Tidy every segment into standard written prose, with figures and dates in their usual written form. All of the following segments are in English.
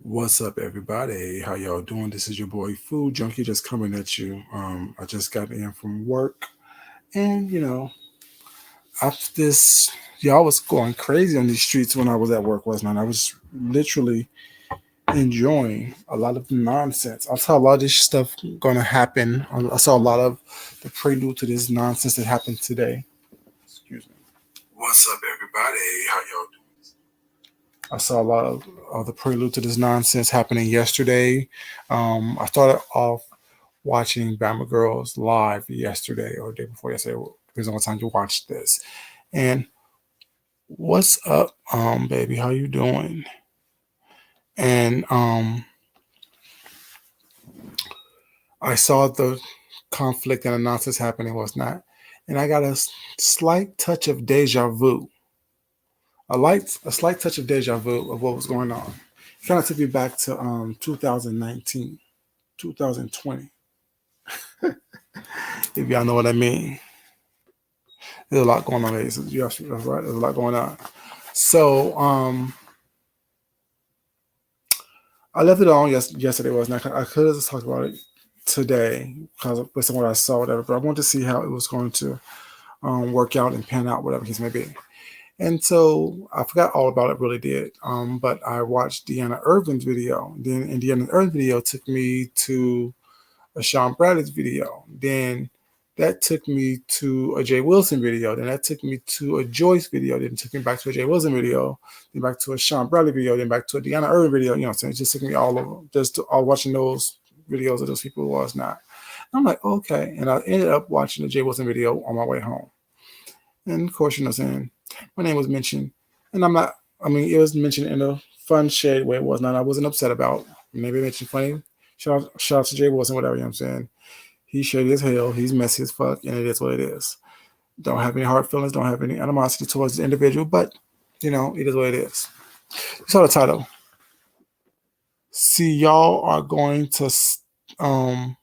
What's up, everybody? How y'all doing? This is your boy Food Junkie just coming at you. I just got in from work, and after this, y'all was going crazy on these streets when I was at work last night. I was literally enjoying a lot of nonsense. I saw a lot of this stuff gonna happen. I saw a lot of the prelude to this nonsense that happened today. Excuse me. What's up, everybody? How y'all doing? I saw a lot of the prelude to this nonsense happening yesterday. I started off watching Bama Girls live yesterday or the day before yesterday, depends on what time you watch this. And what's up, baby? How you doing? And I saw the conflict and the nonsense happening was not, and I got a slight touch of deja vu. A slight touch of deja vu of what was going on. It kind of took me back to 2019, 2020, if y'all know what I mean. There's a lot going on, ladies. Yes, that's right. There's a lot going on. So I left it on yesterday. Was not. I could have just talked about it today because based on what I saw, whatever. But I wanted to see how it was going to work out and pan out, whatever case may be. And so I forgot all about it, really did. But I watched Deanna Irvin's video. And Deanna Irvin's video took me to a Sean Bradley's video. Then that took me to a Jay Wilson video. Then that took me to a Joyce video. Then it took me back to a Jay Wilson video. Then back to a Sean Bradley video. Then back to a Deanna Irvin video. So it just took me all over, just all watching those videos of those people who was not. And I'm like, okay. And I ended up watching the Jay Wilson video on my way home. And of course, saying my name was mentioned. And it was mentioned in a fun shade way it was not. I wasn't upset about. Maybe mentioned funny. Shout out to Jay Wilson, whatever, I'm saying. He's shady as hell. He's messy as fuck, and it is what it is. Don't have any hard feelings. Don't have any animosity towards the individual, but, it is what it is. You saw the title. See, y'all are going to, going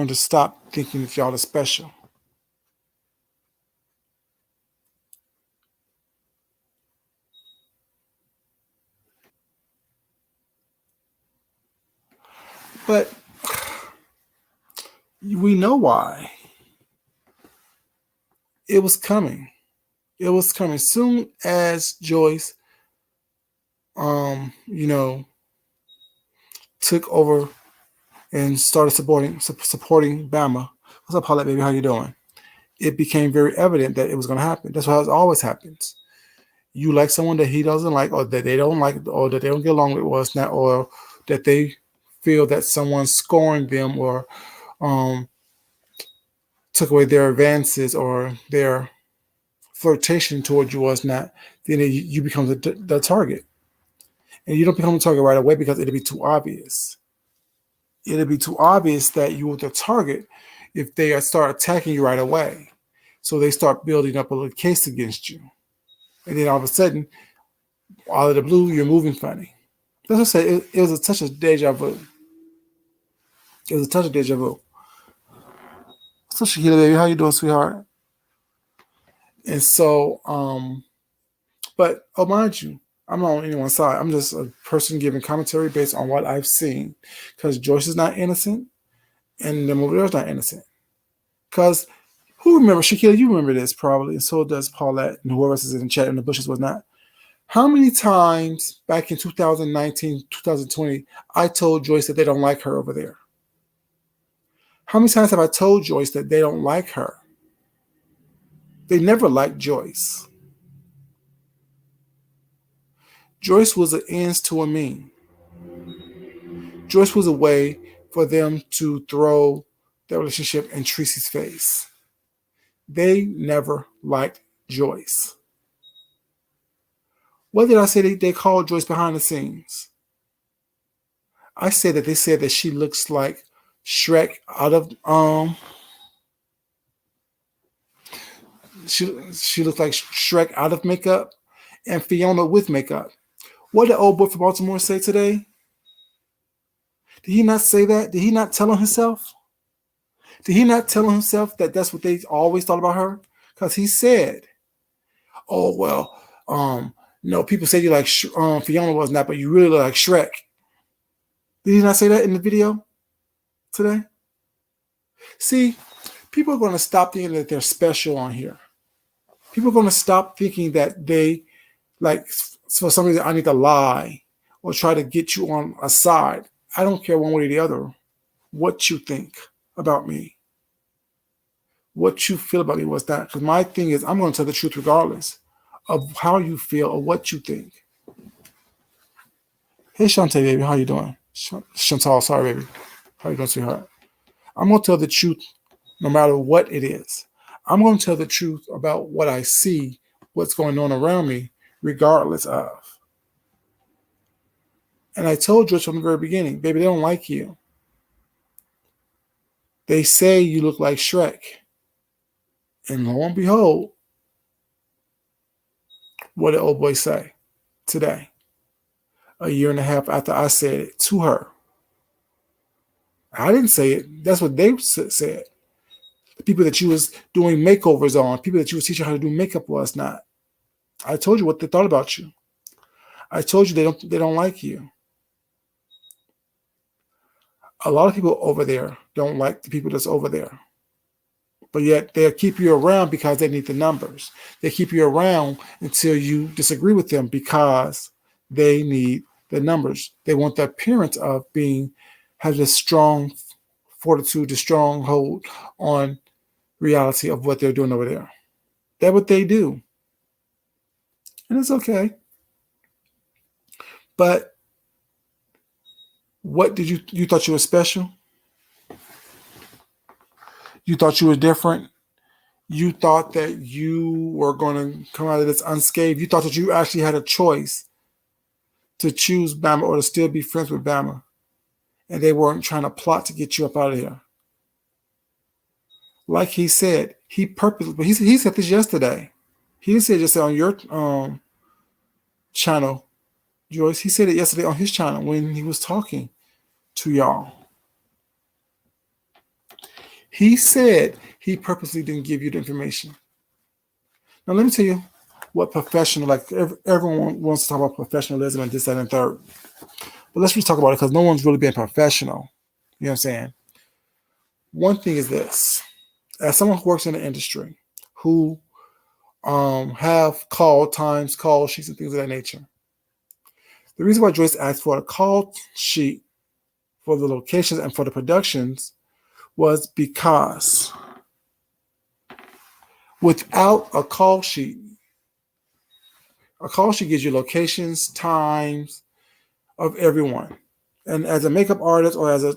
to stop thinking that y'all are special. But we know why. It was coming. It was coming soon as Joyce, took over and started supporting Bama. What's up, Paulette, baby? How you doing? It became very evident that it was going to happen. That's how it always happens. You like someone that he doesn't like, or that they don't like, or that they don't get along with, or that they feel that someone's scoring them, or took away their advances or their flirtation towards you was not, then you become the target. And you don't become the target right away because it'll be too obvious. It'll be too obvious that you were the target if they start attacking you right away. So they start building up a little case against you. And then all of a sudden, out of the blue, you're moving funny. That's what I said. It was a touch of deja vu. It was a touch of deja vu. So Shakira, baby, how you doing, sweetheart? And so, but mind you, I'm not on anyone's side. I'm just a person giving commentary based on what I've seen. Because Joyce is not innocent, and them over there is not innocent. Because who remembers, Shakira, you remember this probably, and so does Paulette, and whoever else is in the chat, and the Bushes was not. How many times back in 2019, 2020, I told Joyce that they don't like her over there? How many times have I told Joyce that they don't like her? They never liked Joyce. Joyce was an ends to a mean. Joyce was a way for them to throw their relationship in Tracy's face. They never liked Joyce. What did I say they called Joyce behind the scenes? I said that they said that she looks like Shrek out of she looks like Shrek out of makeup and Fiona with makeup. What did old boy from Baltimore say today? Did he not say that? Did he not tell on himself? Did he not tell on himself that that's what they always thought about her? Because he said, "Oh well, People say you like Fiona was not, but you really look like Shrek. Did he not say that in the video today? See, people are going to stop thinking that they're special on here. People are going to stop thinking that they, like, for some reason, I need to lie or try to get you on a side. I don't care one way or the other what you think about me. What you feel about me was that. Because my thing is, I'm going to tell the truth regardless of how you feel or what you think. Hey, Shantae, baby, how you doing? Chantal, sorry, baby. How you doing, sweetheart? I'm going to tell the truth no matter what it is. I'm going to tell the truth about what I see, what's going on around me, regardless of. And I told you from the very beginning, baby, they don't like you. They say you look like Shrek. And lo and behold, what did old boy say today? A year and a half after I said it to her. I didn't say it. That's what they said. The people that you was doing makeovers on, people that you was teaching how to do makeup was not. I told you what they thought about you. I told you they don't like you. A lot of people over there don't like the people that's over there. But yet they'll keep you around because they need the numbers. They keep you around until you disagree with them because they need the numbers. They want the appearance of have this strong fortitude, this strong hold on reality of what they're doing over there. That's what they do. And it's okay. But what did you thought you were special? You thought you were different? You thought that you were going to come out of this unscathed? You thought that you actually had a choice to choose Bama or to still be friends with Bama, and they weren't trying to plot to get you up out of here? Like he said, he purposely, but he said this yesterday. He didn't say it just on your channel, Joyce. He said it yesterday on his channel when he was talking to y'all. He said he purposely didn't give you the information. Now, let me tell you what professional, like everyone wants to talk about professionalism and this, that, and third. But let's just talk about it because no one's really been professional. You know what I'm saying? One thing is this. As someone who works in the industry, who have call times, call sheets, and things of that nature, the reason why Joyce asked for a call sheet for the locations and for the productions was because without a call sheet gives you locations, times of everyone. And as a makeup artist or as a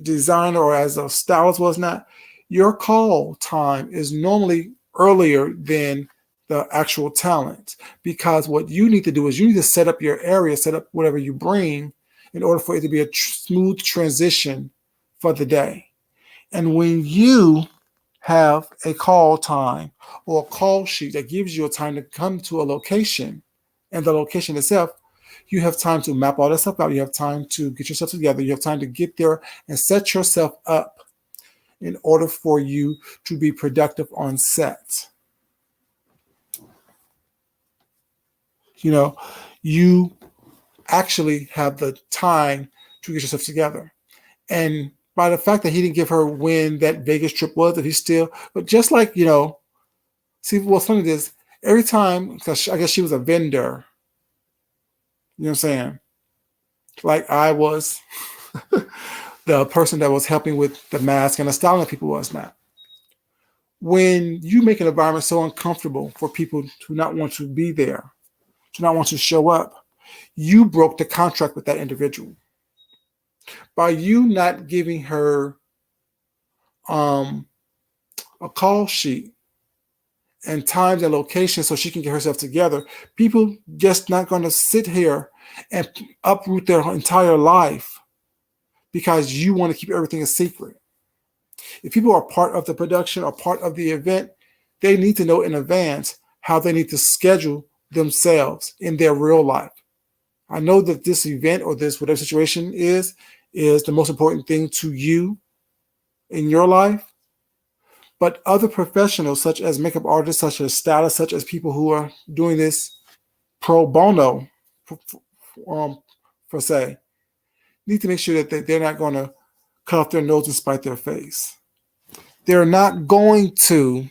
designer or as a stylist was not, your call time is normally earlier than the actual talent, because what you need to do is you need to set up your area, set up whatever you bring in order for it to be a smooth transition for the day. And when you have a call time or a call sheet that gives you a time to come to a location and the location itself, you have time to map all that stuff out. You have time to get yourself together. You have time to get there and set yourself up in order for you to be productive on set. You actually have the time to get yourself together. And by the fact that he didn't give her when that Vegas trip was, that he still, but just like, see, what's funny is every time, because I guess she was a vendor, you know what I'm saying? Like I was the person that was helping with the mask and the styling that people was not. When you make an environment so uncomfortable for people to not want to be there, to not want to show up, you broke the contract with that individual. By you not giving her a call sheet and times and locations so she can get herself together, people just not going to sit here and uproot their entire life because you want to keep everything a secret. If people are part of the production or part of the event, they need to know in advance how they need to schedule themselves in their real life. I know that this event or this whatever situation is the most important thing to you in your life. But other professionals, such as makeup artists, such as stylists, such as people who are doing this pro bono, um, per se, need to make sure that they're not going to cut off their nose and spite their face. They're not going to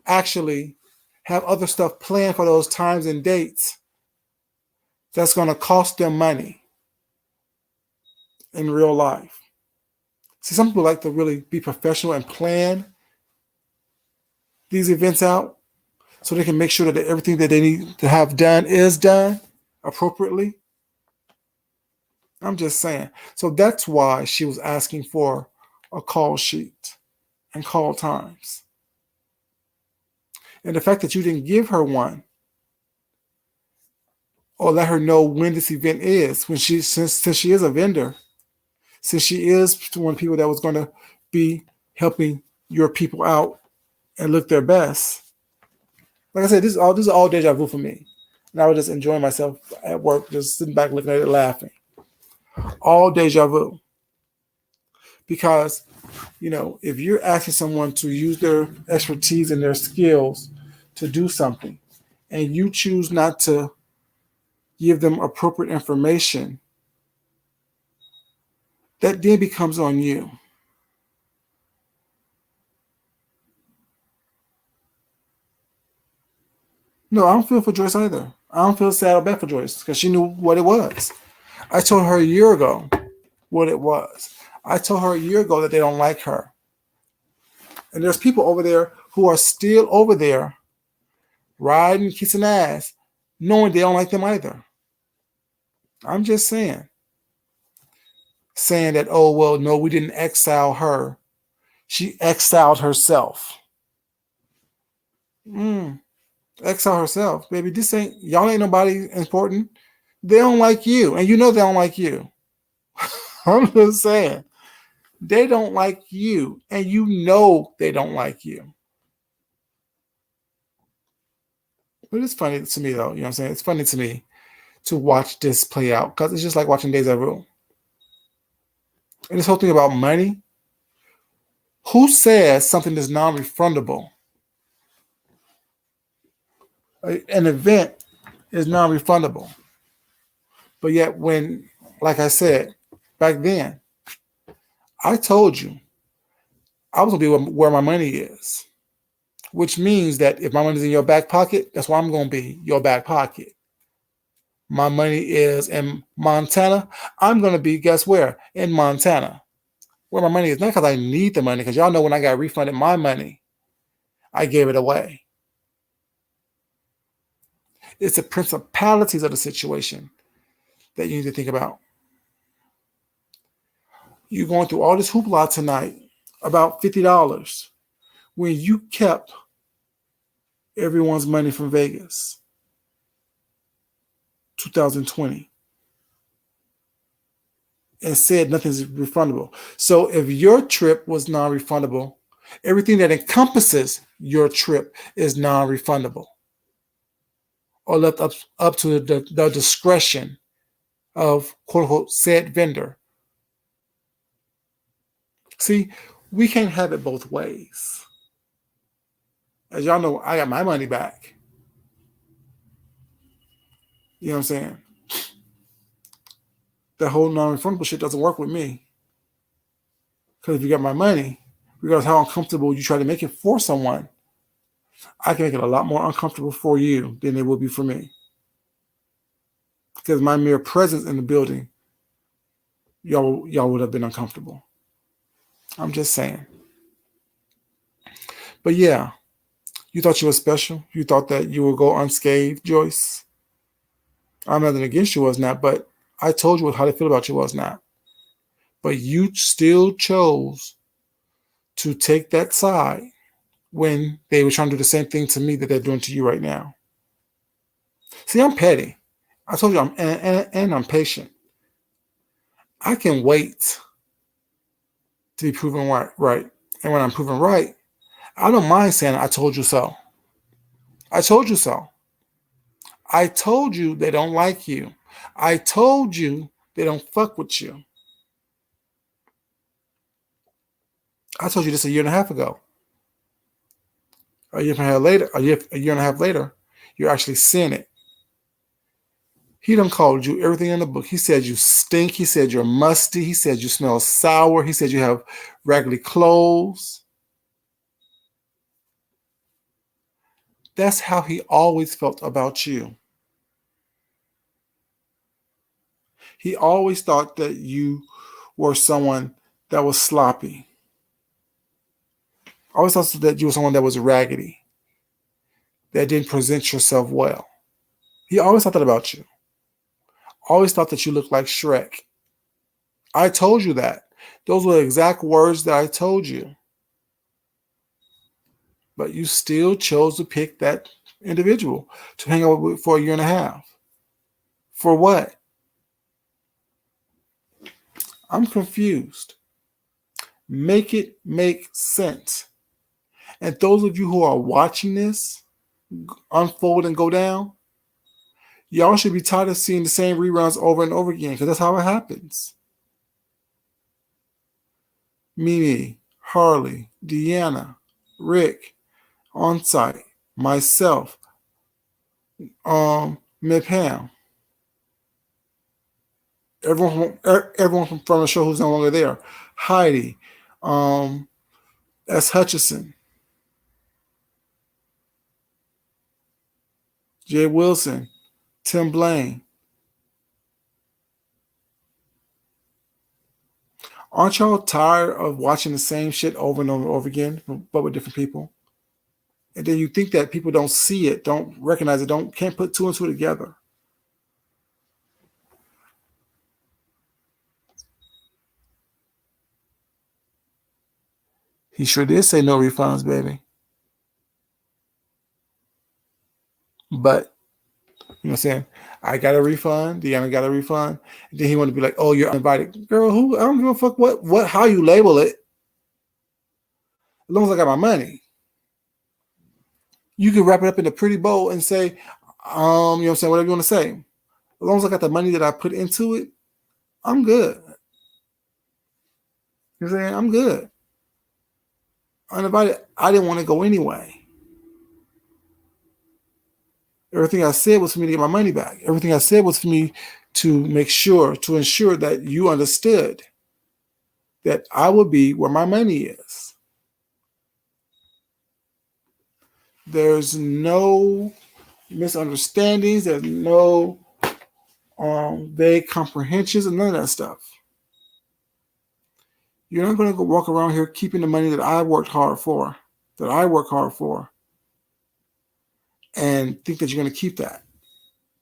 actually have other stuff planned for those times and dates that's going to cost them money in real life. See, some people like to really be professional and plan these events out so they can make sure that everything that they need to have done is done appropriately. I'm just saying. So that's why she was asking for a call sheet and call times. And the fact that you didn't give her one or let her know when this event is, when since she is a vendor, since she is one of the people that was going to be helping your people out and look their best. Like I said, this is all deja vu for me. And I was just enjoying myself at work, just sitting back looking at it, laughing. All deja vu. Because, if you're asking someone to use their expertise and their skills to do something, and you choose not to give them appropriate information, that then becomes on you. No, I don't feel for Joyce either. I don't feel sad or bad for Joyce because she knew what it was. I told her a year ago what it was. I told her a year ago that they don't like her. And there's people over there who are still over there riding, kissing ass, knowing they don't like them either. I'm just saying. Saying that, oh, well, no, we didn't exile her. She exiled herself. Exile herself. Baby, y'all ain't nobody important. They don't like you. And you know they don't like you. I'm just saying. They don't like you. And you know they don't like you. But it's funny to me, though. You know what I'm saying? It's funny to me to watch this play out because it's just like watching Deja Vu. And this whole thing about money, who says something is non-refundable? An event is non-refundable. But yet when, like I said, back then, I told you I was going to be where my money is, which means that if my money's in your back pocket, that's where I'm going to be, your back pocket. My money is in Montana. I'm going to be, guess where? In Montana. Where my money is. Not because I need the money, because y'all know when I got refunded my money, I gave it away. It's the principalities of the situation that you need to think about. You're going through all this hoopla tonight about $50 when you kept everyone's money from Vegas 2020 and said nothing's refundable. So if your trip was non-refundable, everything that encompasses your trip is non-refundable or left up to the discretion of quote-unquote said vendor. See, we can't have it both ways. As y'all know, I got my money back. You know what I'm saying? That whole non-refundable shit doesn't work with me. Because if you got my money, regardless of how uncomfortable you try to make it for someone, I can make it a lot more uncomfortable for you than it will be for me. Because my mere presence in the building, y'all would have been uncomfortable. I'm just saying. But yeah, you thought you were special. You thought that you would go unscathed, Joyce. I'm nothing against you, was not, but I told you how to feel about you, was not. But you still chose to take that side when they were trying to do the same thing to me that they're doing to you right now. See, I'm petty. I told you I'm patient. I can wait to be proven right. And when I'm proven right, I don't mind saying I told you so. I told you so. I told you they don't like you. I told you they don't fuck with you. I told you this a year and a half ago. A year and a half later, you're actually seeing it. He done called you everything in the book. He said you stink. He said you're musty. He said you smell sour. He said you have raggedy clothes. That's how he always felt about you. He always thought that you were someone that was sloppy. Always thought that you were someone that was raggedy, that didn't present yourself well. He always thought that about you. Always thought that you looked like Shrek. I told you that. Those were the exact words that I told you. But you still chose to pick that individual to hang out with for a year and a half. For what? I'm confused. Make it make sense. And those of you who are watching this unfold and go down, y'all should be tired of seeing the same reruns over and over again, because that's how it happens. Mimi, Harley, Deanna, Rick, Onsite, myself, Mid Pam, everyone from the show who's no longer there, Heidi, S. Hutchison, Jay Wilson, Tim Blaine. Aren't y'all tired of watching the same shit over and over and over again, but with different people? And then you think that people don't see it, don't recognize it, can't put two and two together. He sure did say no refunds, baby. But, you know what I'm saying? I got a refund, Deanna got a refund. And then he wanted to be like, oh, you're uninvited. Girl, who? I don't give a fuck how you label it. As long as I got my money. You can wrap it up in a pretty bow and say, you know what I'm saying, whatever you want to say. As long as I got the money that I put into it, I'm good. You know what I'm saying? I'm good. Uninvited, I didn't want to go anyway. Everything I said was for me to get my money back. Everything I said was for me to ensure that you understood that I would be where my money is. There's no misunderstandings. There's no vague comprehensions and none of that stuff. You're not going to go walk around here keeping the money that I work hard for, and think that you're going to keep that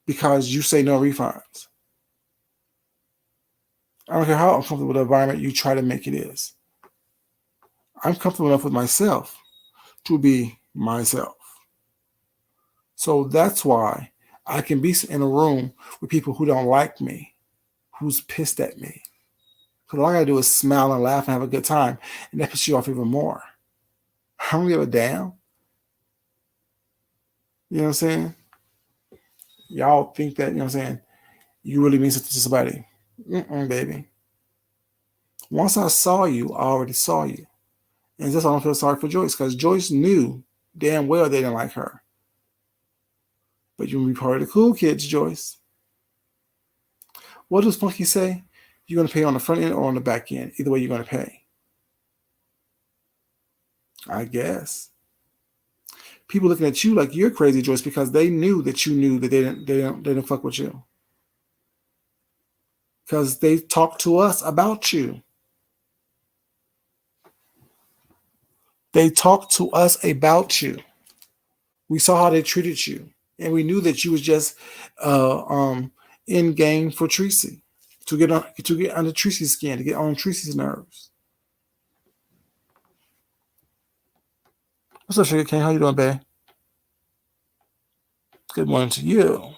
because you say no refunds. I don't care how uncomfortable the environment you try to make it is. I'm comfortable enough with myself to be myself. So that's why I can be in a room with people who don't like me, who's pissed at me. Because all I got to do is smile and laugh and have a good time, and that pisses you off even more. I don't give a damn. You know what I'm saying? Y'all think that, you know what I'm saying, you really mean something to somebody. Baby. Once I saw you, I already saw you. And that's why I don't feel sorry for Joyce, because Joyce knew damn well they didn't like her. But you will be part of the cool kids, Joyce. What does Funky say? You're going to pay on the front end or on the back end. Either way, you're going to pay. I guess. People looking at you like you're crazy, Joyce, because they knew that you knew that they didn't fuck with you. Because they talked to us about you. They talked to us about you. We saw how they treated you. And we knew that you was just in game for Tracy. To get under Tracy's skin, to get on Tracy's nerves. What's up, Sugar King? How you doing, babe? Good morning to you.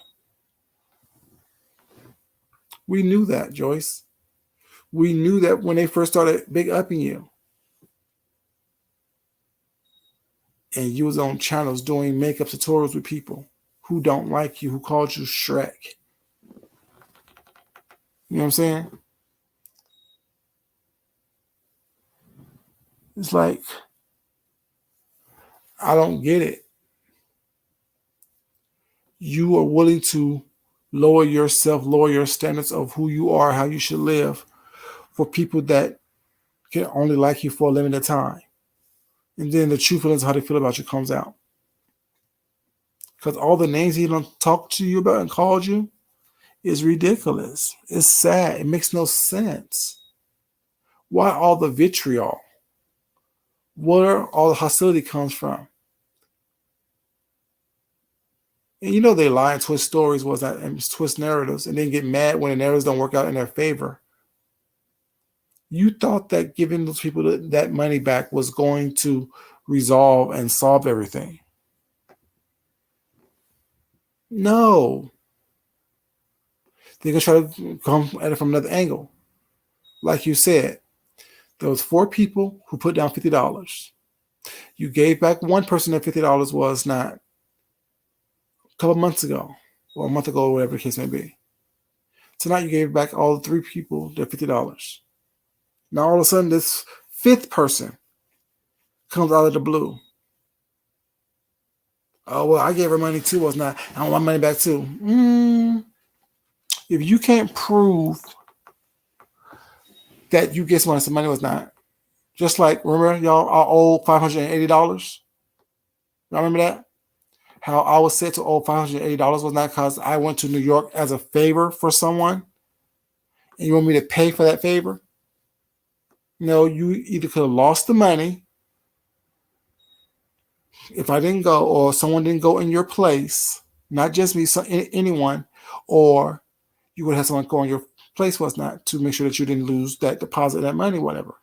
We knew that, Joyce. We knew that when they first started big upping you. And you was on channels doing makeup tutorials with people who don't like you, who called you Shrek. You know what I'm saying? It's like, I don't get it. You are willing to lower yourself, lower your standards of who you are, how you should live for people that can only like you for a limited time. And then the true feelings, how they feel about you, comes out. Because all the names he don't talk to you about and called you is ridiculous. It's sad. It makes no sense. Why all the vitriol? Where all the hostility comes from? And you know they lie and twist stories was that and twist narratives and then get mad when the narratives don't work out in their favor. You thought that giving those people that money back was going to resolve and solve everything. No. They're going to try to come at it from another angle. Like you said, there was 4 people who put down $50. You gave back one person that $50 was not a couple months ago or a month ago, or whatever the case may be. Tonight you gave back all the 3 people their $50. Now all of a sudden this 5th person comes out of the blue. Oh, well, I gave her money too. Was not. I want my money back too. If you can't prove that you get someone some money, was not. Just like, remember, y'all, I owe $580. Y'all remember that? How I was said to owe $580 was not because I went to New York as a favor for someone, and you want me to pay for that favor? No, you either could have lost the money if I didn't go, or someone didn't go in your place, not just me, anyone, or you would have someone go in your place, was not, to make sure that you didn't lose that deposit, that money, whatever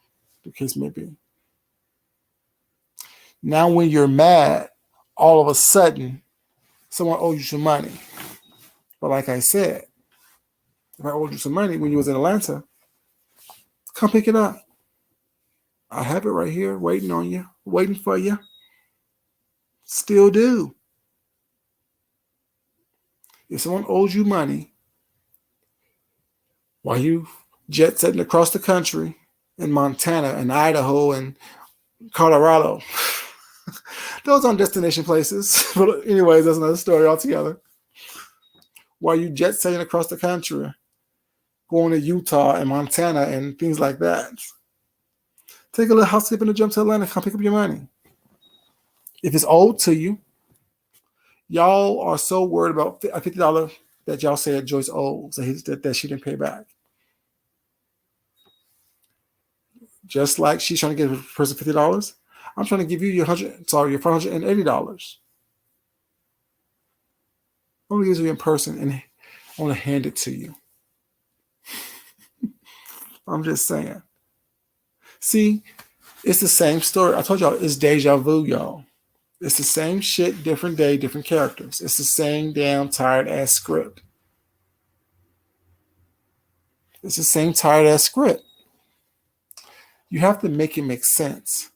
the case may be. Now, when you're mad, all of a sudden, someone owes you some money. But like I said, if I owed you some money when you was in Atlanta, come pick it up. I have it right here, waiting on you, waiting for you. Still do. If someone owes you money while you jet setting across the country in Montana and Idaho and Colorado, those aren't destination places. But anyways, that's another story altogether. While you jet setting across the country, going to Utah and Montana and things like that, take a little house skip and jump to Atlanta, come pick up your money. If it's owed to you, y'all are so worried about a $50 that y'all said Joyce owes that she didn't pay back. Just like she's trying to give a person $50, I'm trying to give you your $480. I'm going to give you in person and I want to hand it to you. I'm just saying. See, it's the same story. I told y'all it's deja vu, y'all. It's the same shit, different day, different characters. It's the same damn tired ass script. It's the same tired ass script. You have to make it make sense.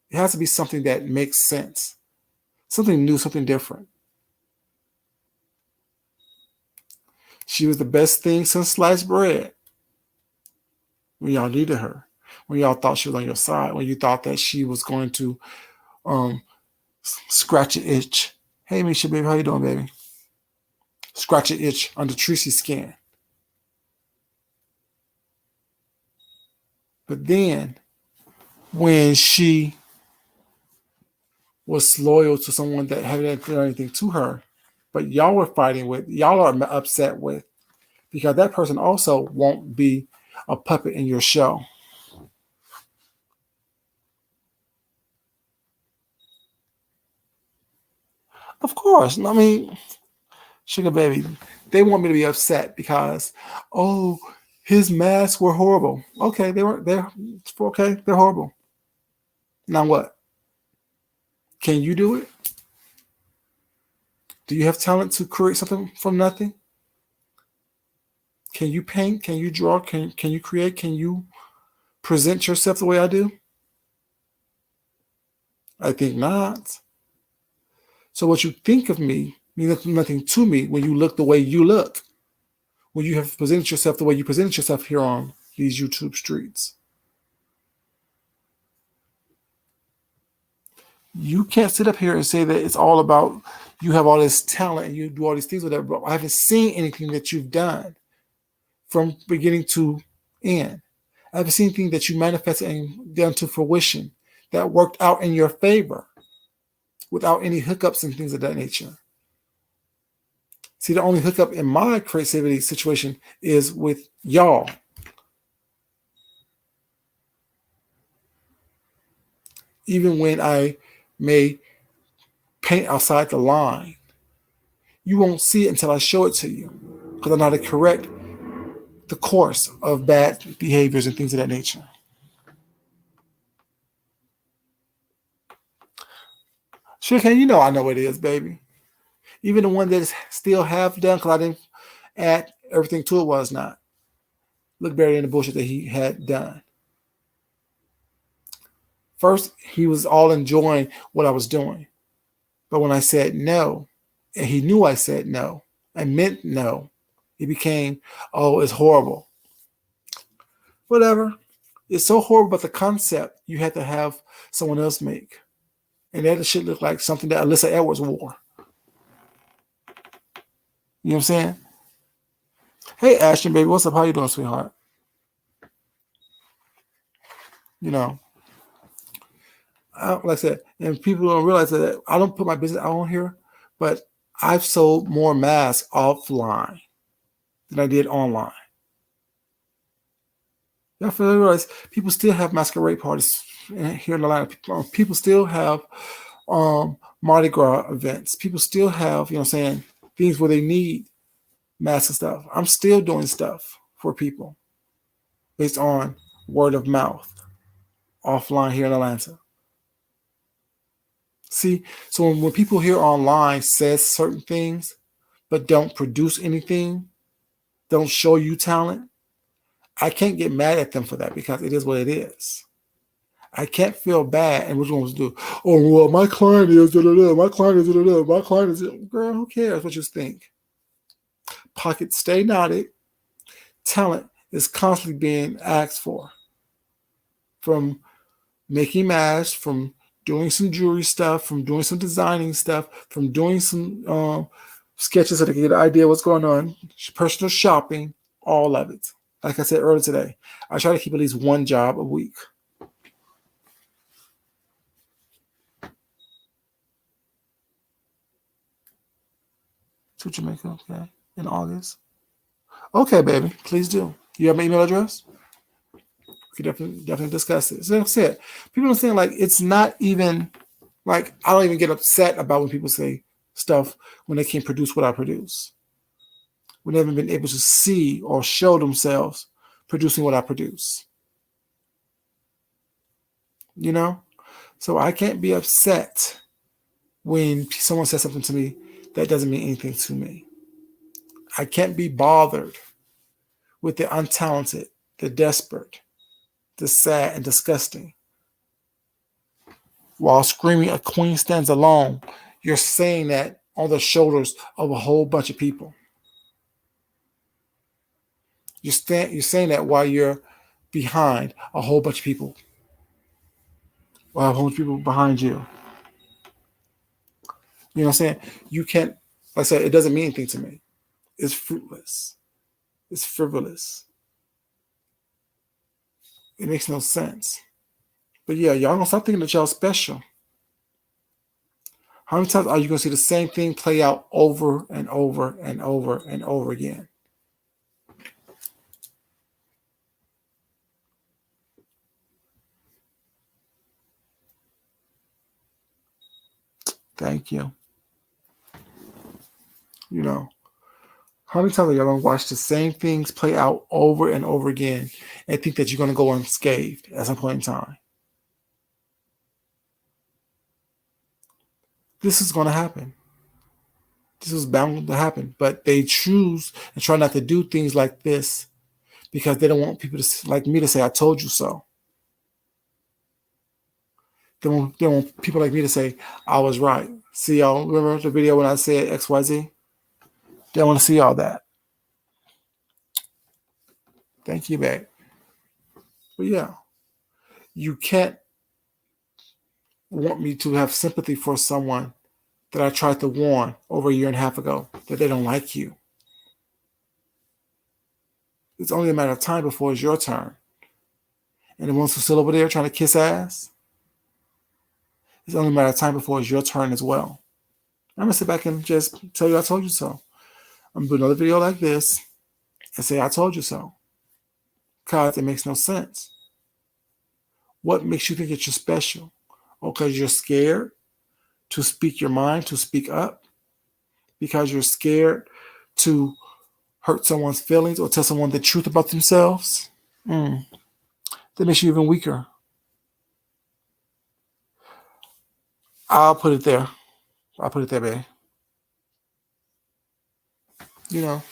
It has to be something that makes sense. Something new, something different. She was the best thing since sliced bread. When y'all needed her. When y'all thought she was on your side. When you thought that she was going to scratch an itch. Hey, Misha, baby, how you doing, baby? Scratch an itch under Tracy's skin. But then, when she was loyal to someone that hadn't done anything to her, but y'all were fighting with, y'all are upset with, because that person also won't be a puppet in your show. Of course. I mean, sugar baby, they want me to be upset because, oh, his masks were horrible. Okay, they're horrible. Now what? Can you do it? Do you have talent to create something from nothing? Can you paint? Can you draw? Can you create? Can you present yourself the way I do? I think not. So what you think of me means nothing to me when you look the way you look. When you have presented yourself the way you presented yourself here on these YouTube streets. You can't sit up here and say that it's all about you have all this talent and you do all these things with it, but I haven't seen anything that you've done from beginning to end. I haven't seen anything that you manifested and done to fruition that worked out in your favor without any hookups and things of that nature. See, the only hookup in my creativity situation is with y'all. Even when I may paint outside the line, you won't see it until I show it to you because I know how to correct the course of bad behaviors and things of that nature. Sure can, you know I know what it is, baby. Even the one that is still half done because I didn't add everything to it was not. Look buried in the bullshit that he had done. First, he was all enjoying what I was doing. But when I said no, and he knew I said no, I meant no, it became, oh, it's horrible. Whatever. It's so horrible, but the concept you had to have someone else make. And that shit looked like something that Alyssa Edwards wore. You know what I'm saying? Hey, Ashton, baby, what's up? How you doing, sweetheart? You know, like I said, and people don't realize that I don't put my business out on here, but I've sold more masks offline than I did online. Y'all feel realize people still have masquerade parties here in Atlanta. People still have Mardi Gras events. People still have, you know what I'm saying, things where they need masks and stuff. I'm still doing stuff for people based on word of mouth offline here in Atlanta. See, so when people here online says certain things but don't produce anything, don't show you talent, I can't get mad at them for that because it is what it is. I can't feel bad. And which ones do? Oh, well, my client is da-da-da, my client is da-da-da, my client is girl, who cares what you think? Pockets stay knotted. Talent is constantly being asked for. From making masks, from doing some jewelry stuff, from doing some designing stuff, from doing some sketches so they can get an idea of what's going on, personal shopping, all of it. Like I said earlier today, I try to keep at least one job a week. To Jamaica, okay, in August. Okay, baby, please do. You have my email address? We could definitely discuss it. So like I said, people are saying like it's not even like I don't even get upset about when people say stuff when they can't produce what I produce. When they haven't been able to see or show themselves producing what I produce. You know? So I can't be upset when someone says something to me that doesn't mean anything to me. I can't be bothered with the untalented, the desperate, the sad and disgusting. While screaming, a queen stands alone, you're saying that on the shoulders of a whole bunch of people. You're saying that while you're behind a whole bunch of people. While a whole bunch of people behind you. You know what I'm saying? You can't, like I said, it doesn't mean anything to me. It's fruitless. It's frivolous. It makes no sense. But yeah, y'all gonna stop thinking that y'all special. How many times are you gonna see the same thing play out over and over and over and over again? Thank you. You know, how many times are y'all gonna watch the same things play out over and over again and think that you're gonna go unscathed at some point in time? This is gonna happen. This is bound to happen. But they choose and try not to do things like this because they don't want people to like me to say, I told you so. They want people like me to say, I was right. See y'all, remember the video when I said XYZ? They want to see all that. Thank you, babe. But yeah, you can't want me to have sympathy for someone that I tried to warn over a year and a half ago that they don't like you. It's only a matter of time before it's your turn. And the ones who are still over there trying to kiss ass, it's only a matter of time before it's your turn as well. I'm going to sit back and just tell you I told you so. I'm going to do another video like this and say I told you so. Because it makes no sense. What makes you think that you're special? Oh, because you're scared to speak your mind, to speak up? Because you're scared to hurt someone's feelings or tell someone the truth about themselves? That makes you even weaker. I'll put it there. I'll put it there, babe. You know,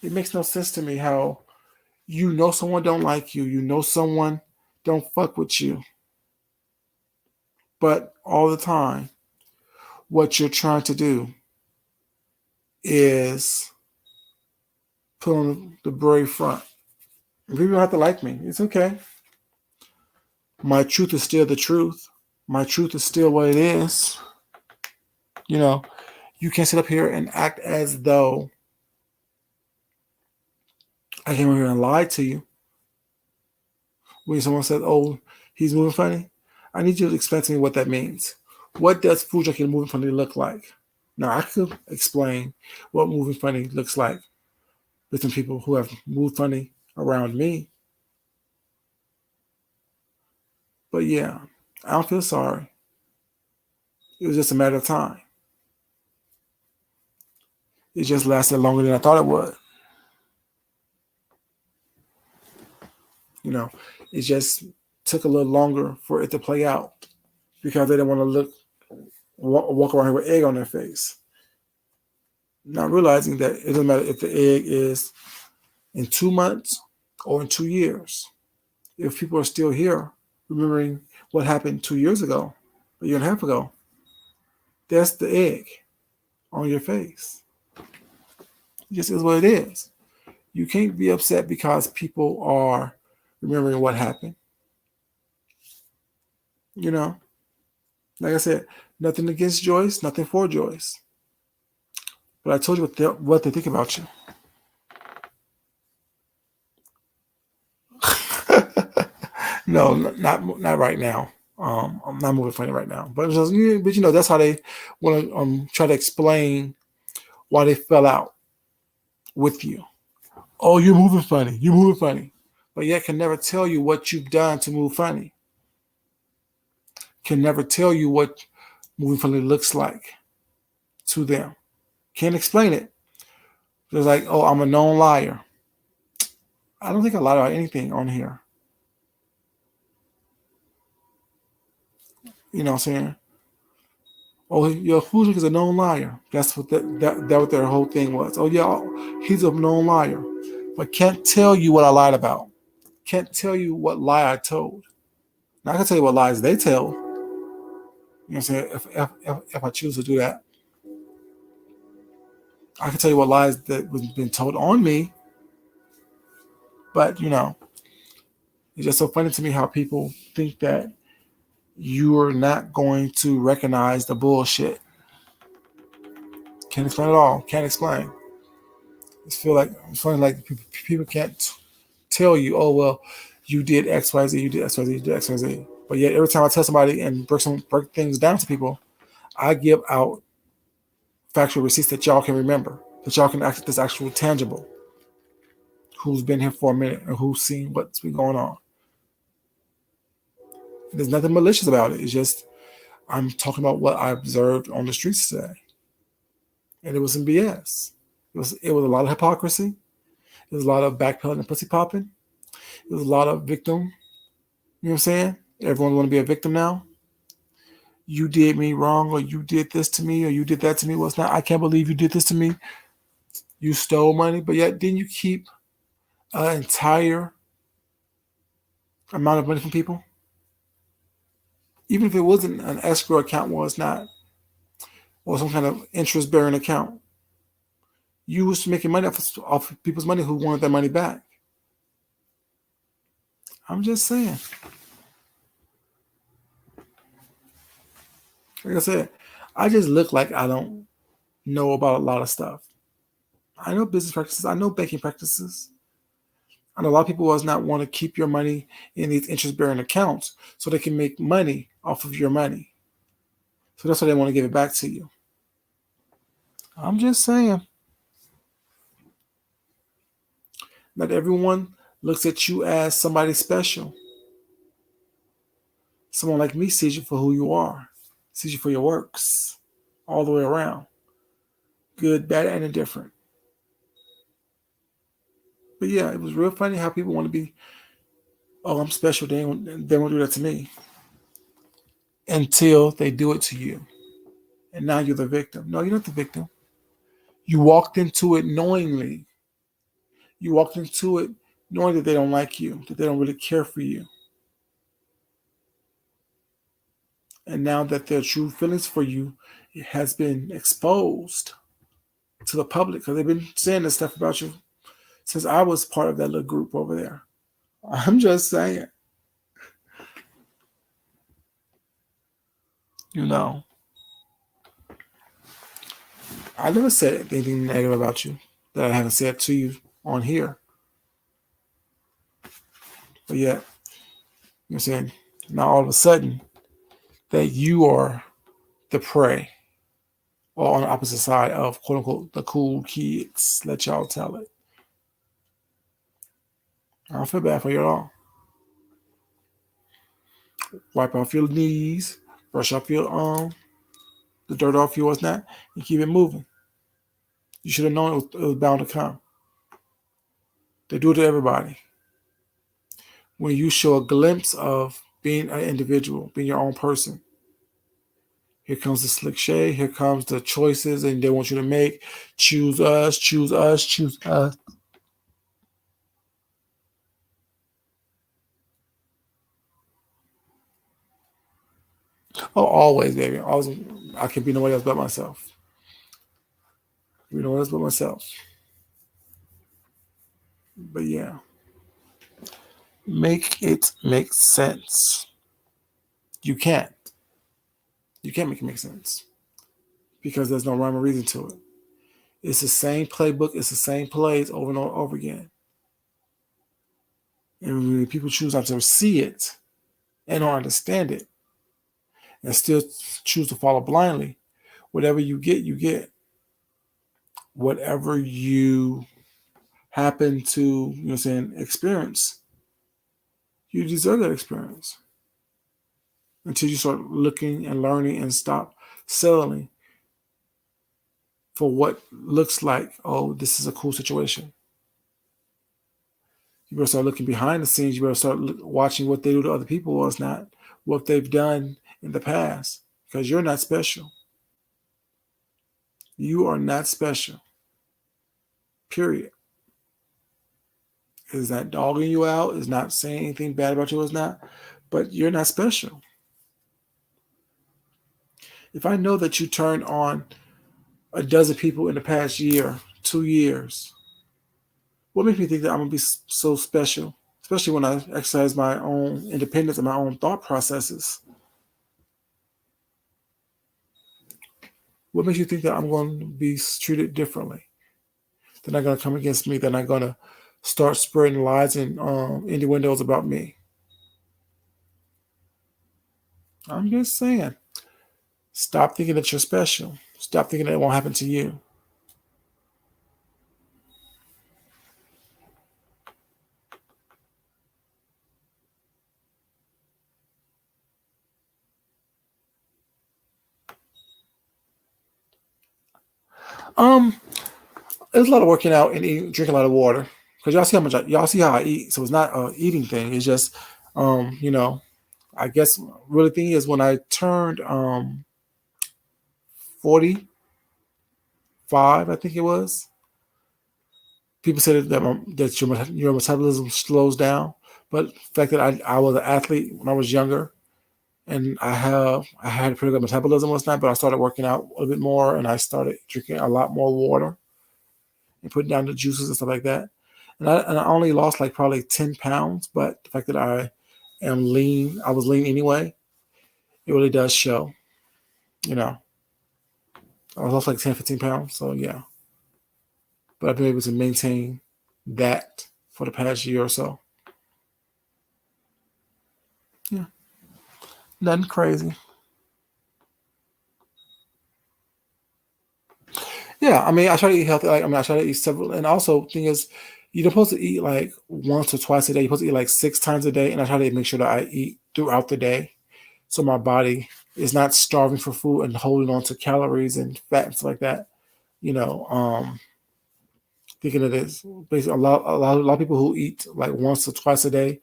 it makes no sense to me how you know someone don't like you. You know someone don't fuck with you. But all the time, what you're trying to do is put on the brave front. People don't have to like me. It's okay. My truth is still the truth. My truth is still what it is. You know, you can't sit up here and act as though I came over here and lied to you. When someone says, oh, he's moving funny, I need you to explain to me what that means. What does food drinking moving funny look like? Now, I could explain what moving funny looks like with some people who have moved funny around me. But yeah, I don't feel sorry. It was just a matter of time. It just lasted longer than I thought it would. You know, it just took a little longer for it to play out because they didn't want to walk around here with egg on their face. Not realizing that it doesn't matter if the egg is in 2 months or in 2 years. If people are still here remembering what happened 2 years ago, a year and a half ago, that's the egg on your face. It just is what it is. You can't be upset because people are remembering what happened. You know, like I said, nothing against Joyce, nothing for Joyce. But I told you what they think about you. No, not right now. I'm not moving funny right now. But you know, that's how they want to try to explain why they fell out with you. Oh, you're moving funny. You're moving funny. But yet can never tell you what you've done to move funny. Can never tell you what moving funny looks like to them. Can't explain it. It's like, oh, I'm a known liar. I don't think I lie about anything on here. You know what I'm saying? Oh, your Fujik is a known liar. That's what that what their whole thing was. Oh yeah, he's a known liar, but can't tell you what I lied about. Can't tell you what lie I told. Now I can tell you what lies they tell. You know what I'm saying? If I choose to do that, I can tell you what lies that was been told on me. But you know, it's just so funny to me how people think that you are not going to recognize the bullshit. Can't explain it all. Can't explain. It's funny like people can't tell you, oh well, you did X, Y, Z, you did X, Y, Z, you did X, Y, Z. But yet every time I tell somebody and break things down to people, I give out factual receipts that y'all can remember, that y'all can act this actual tangible. Who's been here for a minute and who's seen what's been going on. There's nothing malicious about it. It's just I'm talking about what I observed on the streets today. And it was some BS. It was a lot of hypocrisy. It was a lot of backpedaling and pussy popping. It was a lot of victim. You know what I'm saying? Everyone want to be a victim now. You did me wrong, or you did this to me, or you did that to me. Well, it's not. I can't believe you did this to me. You stole money, but yet didn't you keep an entire amount of money from people? Even if it wasn't an escrow account, was not, or some kind of interest-bearing account, you was making money off people's money who wanted their money back. I'm just saying. Like I said, I just look like I don't know about a lot of stuff. I know business practices. I know banking practices. And a lot of people does not want to keep your money in these interest-bearing accounts so they can make money off of your money. So that's why they want to give it back to you. I'm just saying. Not everyone looks at you as somebody special. Someone like me sees you for who you are, sees you for your works, all the way around. Good, bad, and indifferent. But yeah, it was real funny how people want to be, oh, I'm special. They won't do that to me until they do it to you. And now you're the victim. No, you're not the victim. You walked into it knowingly. You walked into it knowing that they don't like you, that they don't really care for you. And now that their true feelings for you has been exposed to the public, because they've been saying this stuff about you since I was part of that little group over there. I'm just saying, you know, I never said anything negative about you that I haven't said to you on here. But yet, you know what I'm saying? Now all of a sudden, that you are the prey or on the opposite side of quote unquote the cool kids. Let y'all tell it. I don't feel bad for you at all. Wipe off your knees, brush off your the dirt off you, what's not, and keep it moving. You should have known it was bound to come. They do it to everybody. When you show a glimpse of being an individual, being your own person, here comes the slick shade, here comes the choices, and they want you to make, choose us, choose us, choose us. Oh, always, baby. Always, I can be nobody else but myself. Be nobody else but myself. But yeah, make it make sense. You can't. You can't make it make sense because there's no rhyme or reason to it. It's the same playbook. It's the same plays over and over again. And when people choose not to see it and don't understand it and still choose to follow blindly, whatever you get, you get. Whatever you happen to, experience, you deserve that experience until you start looking and learning and stop settling for what looks like, oh, this is a cool situation. You better start looking behind the scenes. You better start watching what they do to other people, or it's not what they've done in the past, because you're not special. You are not special. Period. Is that dogging you out? Is not saying anything bad about you? Is not. But you're not special. If I know that you turned on a dozen people in the past year, 2 years, what makes me think that I'm going to be so special? Especially when I exercise my own independence and my own thought processes. What makes you think that I'm going to be treated differently? They're not going to come against me. They're not going to start spreading lies and innuendos about me. I'm just saying. Stop thinking that you're special. Stop thinking that it won't happen to you. Um, There's a lot of working out and drinking a lot of water because y'all see how I eat. So it's not an eating thing. It's just, I guess really thing is when I turned 45, I think it was. People said that your metabolism slows down, but the fact that I was an athlete when I was younger, and I had a pretty good metabolism last night, but I started working out a little bit more, and I started drinking a lot more water and putting down the juices and stuff like that. And I only lost like probably 10 pounds, but the fact that I am lean, I was lean anyway, it really does show, you know. I lost like 10, 15 pounds. So yeah, but I've been able to maintain that for the past year or so. Yeah, nothing crazy. Yeah, I mean, I try to eat healthy. Like, I mean, I try to eat several, and also thing is, you're supposed to eat like once or twice a day. You're supposed to eat like 6 times a day, and I try to make sure that I eat throughout the day, so my body is not starving for food and holding on to calories and fat and stuff like that. You know, thinking of this, basically, a lot of people who eat like once or twice a day,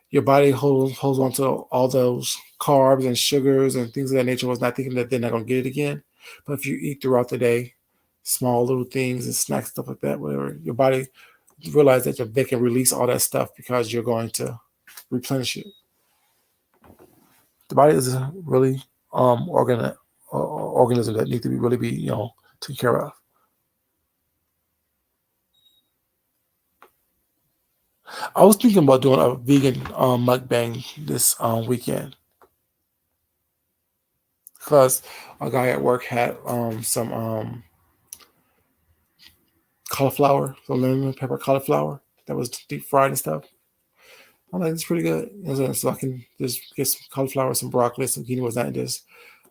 your body holds on to all those carbs and sugars and things of that nature, was not thinking that they're not going to get it again. But if you eat throughout the day, small little things and snacks, stuff like that, whatever, your body realize that they can release all that stuff because you're going to replenish it. The body is a really organism that needs to be really be taken care of. I was thinking about doing a vegan mukbang this weekend because a guy at work had some cauliflower, so lemon pepper cauliflower that was deep fried and stuff. I'm like, it's pretty good. So I can just get some cauliflower, some broccoli, some quinoa, and just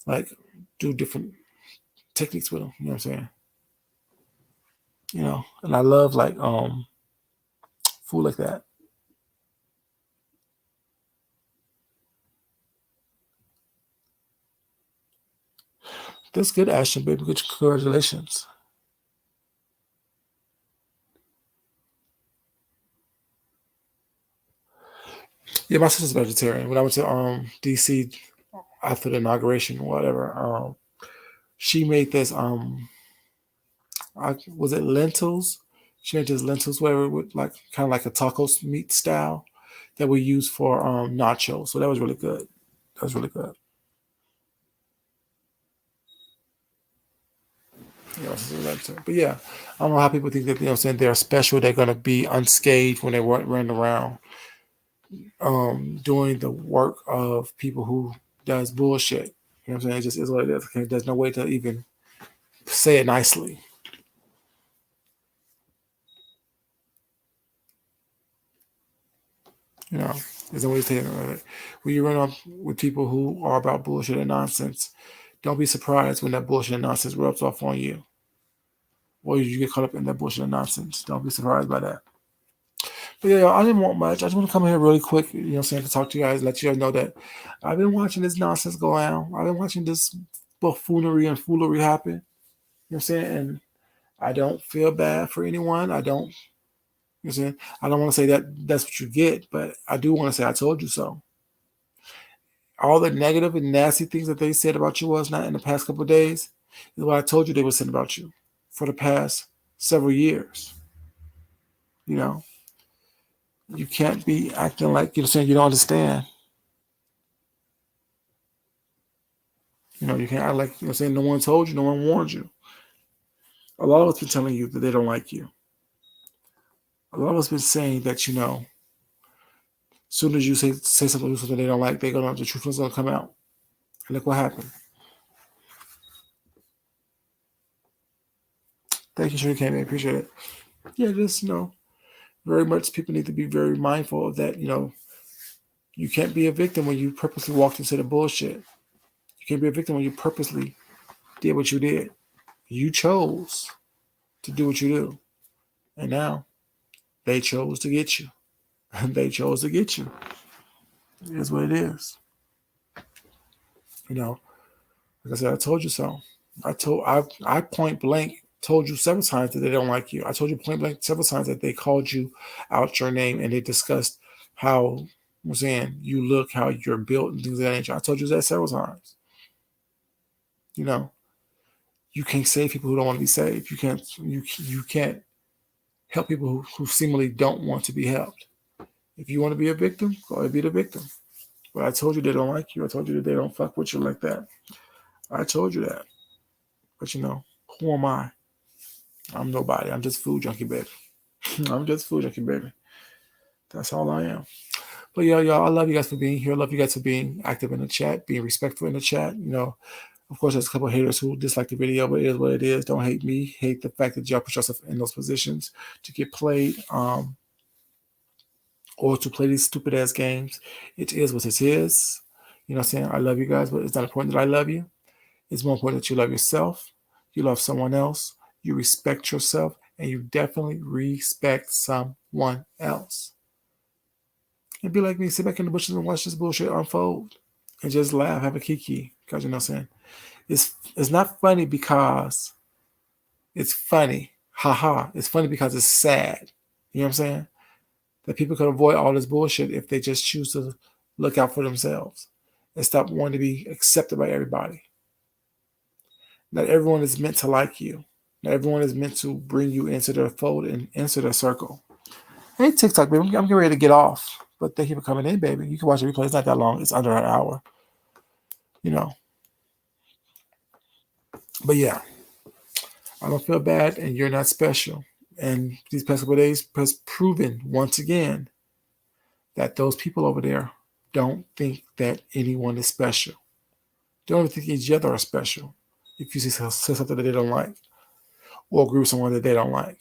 like do different techniques with them. You know what I'm saying? And I love like food like that. That's good, Ashton, baby. Good, congratulations. Yeah, my sister's vegetarian. When I went to DC after the inauguration, or whatever, she made this was it lentils? She made this lentils, whatever, with like kind of like a tacos meat style that we use for nachos. So that was really good. That was really good. But yeah, I don't know how people think that saying they're special. They're gonna be unscathed when they run around doing the work of people who does bullshit. You know what I'm saying? It just is what it is. Okay? There's no way to even say it nicely. You know, there's no way to say it. When you run up with people who are about bullshit and nonsense, don't be surprised when that bullshit and nonsense rubs off on you, or you get caught up in that bullshit and nonsense. Don't be surprised by that. But yeah, I didn't want much. I just want to come here really quick, to talk to you guys, let you guys know that I've been watching this nonsense go on. I've been watching this buffoonery and foolery happen. You know what I'm saying? And I don't feel bad for anyone. I don't, you know what I'm saying? I don't want to say that that's what you get, but I do want to say I told you so. All the negative and nasty things that they said about you was not in the past couple of days is what I told you they were saying about you for the past several years. You know, you can't be acting like saying you don't understand. You can't act like saying no one told you, no one warned you. A lot of us been telling you that they don't like you. A lot of us been saying that as soon as you say something they don't like, the truth is gonna come out. And look what happened. Thank you, sure you came in. Appreciate it. Yeah, just very much people need to be very mindful of that. You can't be a victim when you purposely walked into the bullshit. You can't be a victim when you purposely did what you did. You chose to do what you do. And now they chose to get you. They chose to get you. It is what it is. Like I said, I told you so. I point blank told you several times that they don't like you. I told you point blank several times that they called you out your name and they discussed how I'm saying you look, how you're built, and things of that nature. I told you that several times. You know, you can't save people who don't want to be saved. You can't help people who seemingly don't want to be helped. If you want to be a victim, go ahead and be the victim. But I told you they don't like you. I told you that they don't fuck with you like that. I told you that. But who am I? I'm nobody. I'm just food junkie, baby. I'm just food junkie, baby. That's all I am. But yeah, y'all, I love you guys for being here. I love you guys for being active in the chat, being respectful in the chat. Of course, there's a couple of haters who dislike the video, but it is what it is. Don't hate me. Hate the fact that y'all put yourself in those positions to get played, or to play these stupid ass games. It is what it is. You know what I'm saying? I love you guys, but it's not important that I love you. It's more important that you love yourself, you love someone else, you respect yourself, and you definitely respect someone else. And be like me, sit back in the bushes and watch this bullshit unfold and just laugh, have a kiki. Because you know what I'm saying? It's not funny because it's funny. Haha. It's funny because it's sad. You know what I'm saying? That people could avoid all this bullshit if they just choose to look out for themselves and stop wanting to be accepted by everybody. Not everyone is meant to like you. Not everyone is meant to bring you into their fold and into their circle. Hey, TikTok, baby, I'm getting ready to get off. But thank you for coming in, baby. You can watch the replay. It's not that long. It's under an hour. You know. But yeah, I don't feel bad, and you're not special. And these past couple of days has proven once again that those people over there don't think that anyone is special. They don't even think each other are special. If you say something that they don't like, or agree with someone that they don't like.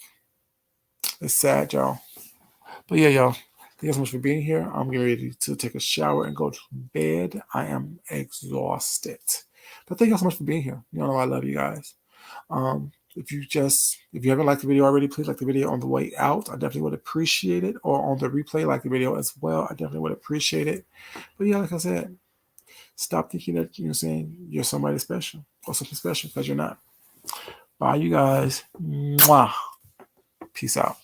It's sad, y'all. But yeah, y'all. Thank you so much for being here. I'm getting ready to take a shower and go to bed. I am exhausted. But thank you so much for being here. You know I love you guys. If you haven't liked the video already, please like the video on the way out. I definitely would appreciate it. Or on the replay, like the video as well. I definitely would appreciate it. But yeah, like I said, stop thinking that you're somebody special or something special, because you're not. Bye, you guys. Mwah. Peace out.